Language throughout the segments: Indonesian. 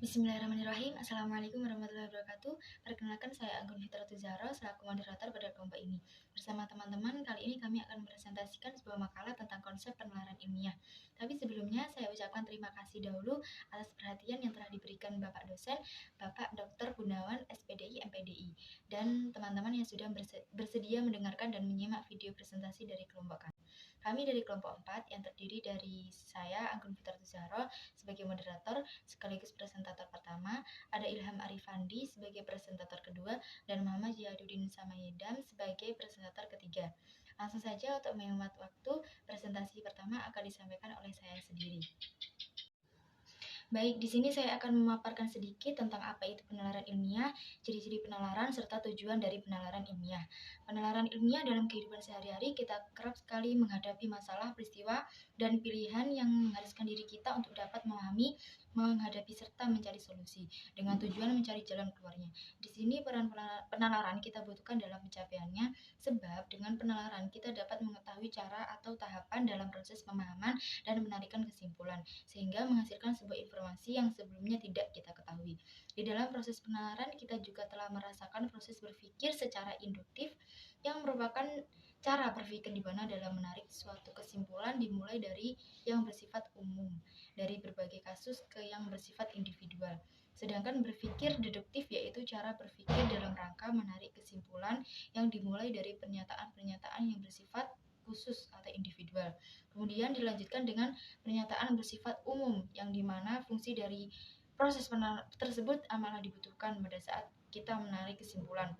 Bismillahirrahmanirrahim. Assalamualaikum warahmatullahi wabarakatuh. Perkenalkan, saya Anggun Fitratu Zahra selaku moderator pada kelompok ini. Bersama teman-teman, kali ini kami akan mempresentasikan sebuah makalah tentang konsep penalaran ilmiah. Tapi sebelumnya, saya ucapkan terima kasih dahulu atas perhatian yang telah diberikan Bapak dosen, Bapak Dr. Gunawan, SPDI, MPDI, dan teman-teman yang sudah bersedia mendengarkan dan menyimak video presentasi dari kelompok kami. Kami dari kelompok 4 yang terdiri dari saya, Anggun Fitratu Zahra, sebagai moderator sekaligus presentator pertama, ada Ilham Arifandi sebagai presentator kedua, dan Muhammad Jihadudin Samayedam sebagai presentator ketiga. Langsung saja untuk menghemat waktu, presentasi pertama akan disampaikan oleh saya sendiri. Baik, di sini saya akan memaparkan sedikit tentang apa itu penalaran ilmiah, ciri-ciri penalaran, serta tujuan dari penalaran ilmiah. Penalaran ilmiah dalam kehidupan sehari-hari kita kerap sekali menghadapi masalah, peristiwa, dan pilihan yang mengharuskan diri kita untuk dapat memahami, menghadapi, serta mencari solusi dengan tujuan mencari jalan keluarnya. Di sini peran penalaran kita butuhkan dalam pencapaiannya, sebab dengan penalaran kita dapat mengetahui cara atau tahapan dalam proses pemahaman dan menarikkan kesimpulan, sehingga menghasilkan sebuah informasi yang sebelumnya tidak kita ketahui. Di dalam proses penalaran, kita juga telah merasakan proses berpikir secara induktif, yang merupakan cara berpikir di mana dalam menarik suatu kesimpulan dimulai dari yang bersifat umum, dari berbagai kasus ke yang bersifat individual. Sedangkan berpikir deduktif yaitu cara berpikir dalam rangka menarik kesimpulan yang dimulai dari pernyataan-pernyataan yang bersifat khusus atau individual. Kemudian dilanjutkan dengan pernyataan bersifat umum, yang dimana fungsi dari proses tersebut amalah dibutuhkan pada saat kita menarik kesimpulan.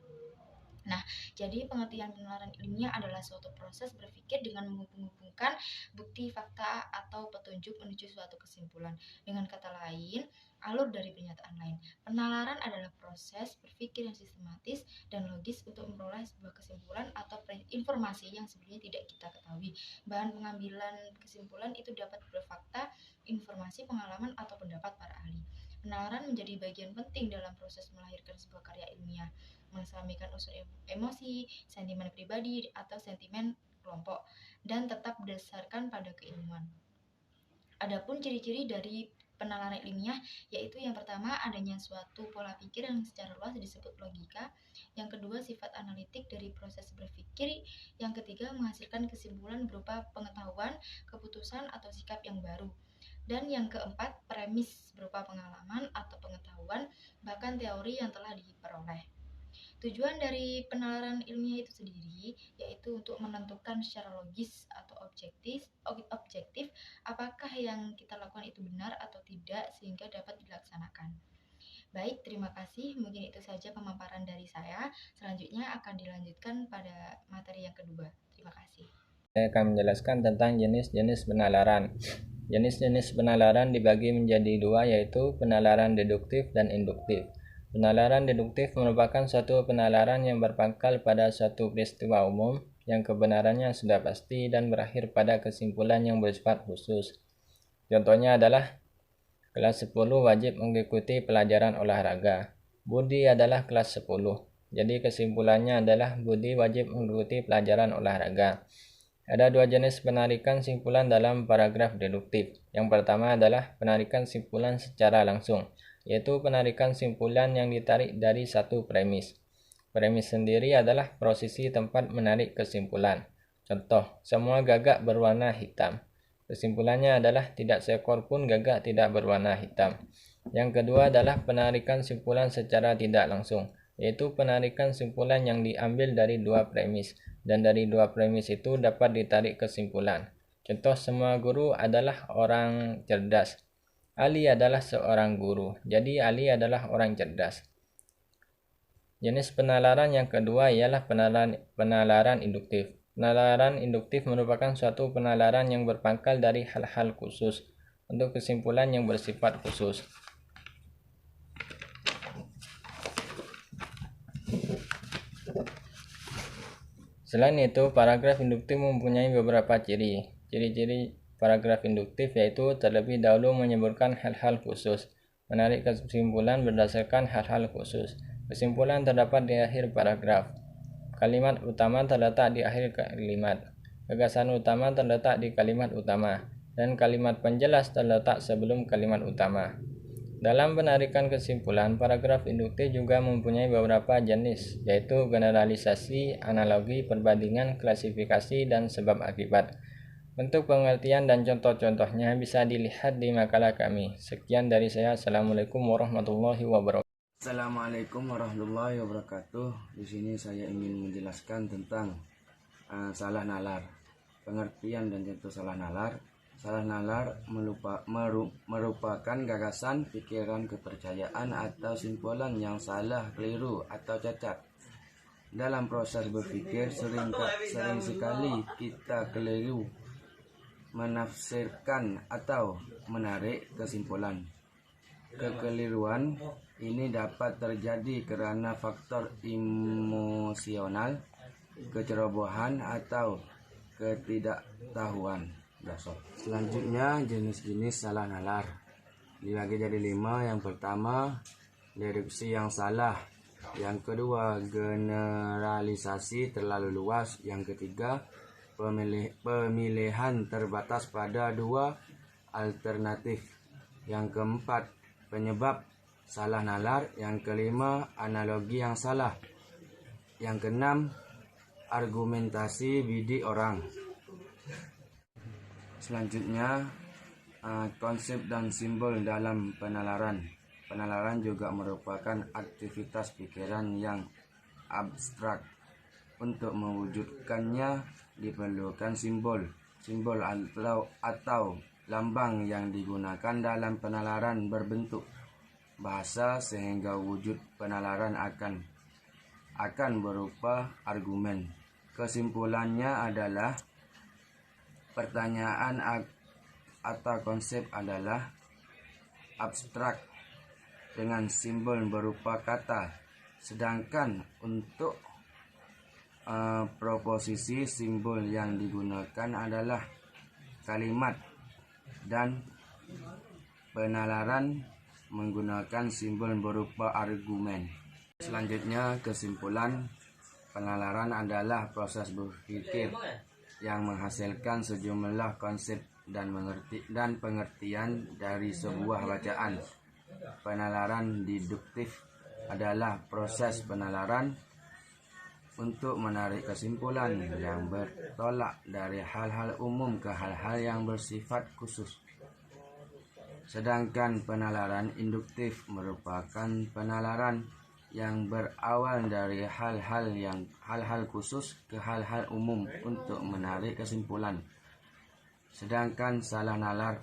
Nah, jadi pengertian penalaran ilmiah adalah suatu proses berpikir dengan menghubungkan bukti, fakta, atau petunjuk menuju suatu kesimpulan. Dengan kata lain, alur dari pernyataan lain. Penalaran adalah proses berpikir yang sistematis dan logis untuk memperoleh sebuah kesimpulan atau informasi yang sebelumnya tidak kita ketahui. Bahan pengambilan kesimpulan itu dapat berupa fakta, informasi, pengalaman, atau pendapat para ahli. Penalaran menjadi bagian penting dalam proses melahirkan sebuah karya ilmiah, mengesampingkan unsur emosi, sentimen pribadi, atau sentimen kelompok, dan tetap berdasarkan pada keilmuan. Adapun ciri-ciri dari penalaran ilmiah yaitu yang pertama, adanya suatu pola pikir yang secara luas disebut logika. Yang kedua, sifat analitik dari proses berpikir. Yang ketiga, menghasilkan kesimpulan berupa pengetahuan, keputusan, atau sikap yang baru. Dan yang keempat, premis berupa pengalaman atau pengetahuan, bahkan teori yang telah diperoleh. Tujuan dari penalaran ilmiah itu sendiri yaitu untuk menentukan secara logis atau objektif apakah yang kita lakukan itu benar atau tidak sehingga dapat dilaksanakan. Baik, terima kasih. Mungkin itu saja pemaparan dari saya. Selanjutnya akan dilanjutkan pada materi yang kedua. Terima kasih. Saya akan menjelaskan tentang jenis-jenis penalaran. Jenis-jenis penalaran dibagi menjadi dua, yaitu penalaran deduktif dan induktif. Penalaran deduktif merupakan suatu penalaran yang berpangkal pada suatu peristiwa umum yang kebenarannya sudah pasti dan berakhir pada kesimpulan yang bersifat khusus. Contohnya adalah kelas 10 wajib mengikuti pelajaran olahraga. Budi adalah kelas 10. Jadi kesimpulannya adalah Budi wajib mengikuti pelajaran olahraga. Ada dua jenis penarikan simpulan dalam paragraf deduktif. Yang pertama adalah penarikan simpulan secara langsung, yaitu penarikan simpulan yang ditarik dari satu premis. Premis sendiri adalah posisi tempat menarik kesimpulan. Contoh, semua gagak berwarna hitam. Kesimpulannya adalah tidak seekor pun gagak tidak berwarna hitam. Yang kedua adalah penarikan simpulan secara tidak langsung, yaitu penarikan simpulan yang diambil dari dua premis, dan dari dua premis itu dapat ditarik kesimpulan. Contoh, semua guru adalah orang cerdas. Ali adalah seorang guru, jadi Ali adalah orang cerdas. Jenis penalaran yang kedua ialah penalaran induktif. Penalaran induktif merupakan suatu penalaran yang berpangkal dari hal-hal khusus untuk kesimpulan yang bersifat khusus. Selain itu, paragraf induktif mempunyai beberapa ciri. Ciri-ciri paragraf induktif yaitu terlebih dahulu menyebutkan hal-hal khusus, menarik kesimpulan berdasarkan hal-hal khusus. Kesimpulan terdapat di akhir paragraf. Kalimat utama terletak di akhir kalimat. Gagasan utama terletak di kalimat utama, dan kalimat penjelas terletak sebelum kalimat utama. Dalam penarikan kesimpulan, paragraf induktif juga mempunyai beberapa jenis, yaitu generalisasi, analogi, perbandingan, klasifikasi, dan sebab akibat. Bentuk pengertian dan contoh-contohnya bisa dilihat di makalah kami. Sekian dari saya. Assalamualaikum warahmatullahi wabarakatuh. Assalamualaikum warahmatullahi wabarakatuh. Di sini saya ingin menjelaskan tentang salah nalar. Pengertian dan contoh salah nalar. Salah nalar merupakan gagasan, pikiran, kepercayaan atau simpulan yang salah, keliru, atau cacat. Dalam proses berpikir sering sekali kita keliru menafsirkan atau menarik kesimpulan. Kekeliruan ini dapat terjadi karena faktor emosional, kecerobohan, atau ketidaktahuan. Selanjutnya, jenis-jenis salah nalar dibagi jadi 5. Yang pertama, deduksi yang salah. Yang kedua, generalisasi terlalu luas. Yang ketiga, pemilihan terbatas pada 2 alternatif. Yang keempat, penyebab salah nalar. Yang kelima, analogi yang salah. Yang keenam, argumentasi bidik orang. Selanjutnya, konsep dan simbol dalam penalaran. Penalaran juga merupakan aktivitas pikiran yang abstrak. Untuk mewujudkannya diperlukan simbol atau lambang yang digunakan dalam penalaran berbentuk bahasa, sehingga wujud penalaran akan berupa argumen. Kesimpulannya adalah pertanyaan atau konsep adalah abstrak dengan simbol berupa kata, sedangkan untuk proposisi simbol yang digunakan adalah kalimat, dan penalaran menggunakan simbol berupa argumen. Selanjutnya, kesimpulan penalaran adalah proses berpikir yang menghasilkan sejumlah konsep dan pengertian dari sebuah bacaan. Penalaran deduktif adalah proses penalaran untuk menarik kesimpulan yang bertolak dari hal-hal umum ke hal-hal yang bersifat khusus. Sedangkan penalaran induktif merupakan penalaran yang berawal dari hal-hal khusus ke hal-hal umum untuk menarik kesimpulan. Sedangkan salah nalar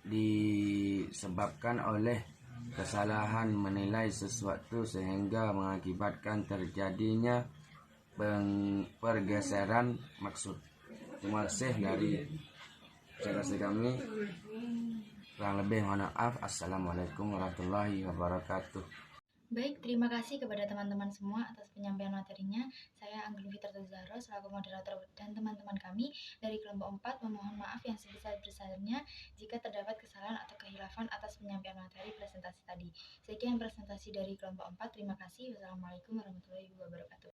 disebabkan oleh kesalahan menilai sesuatu sehingga mengakibatkan terjadinya pergeseran maksud. Terima kasih dari kami. Kurang lebih mohon maaf. Assalamualaikum warahmatullahi wabarakatuh. Baik, terima kasih kepada teman-teman semua atas penyampaian materinya. Saya Anggul Fitriatul Zahra selaku moderator dan teman-teman kami dari kelompok 4 memohon maaf yang sebesar-besarnya jika terdapat kesalahan atau kehilafan atas penyampaian materi presentasi tadi. Sekian presentasi dari kelompok 4. Terima kasih. Wassalamualaikum warahmatullahi wabarakatuh.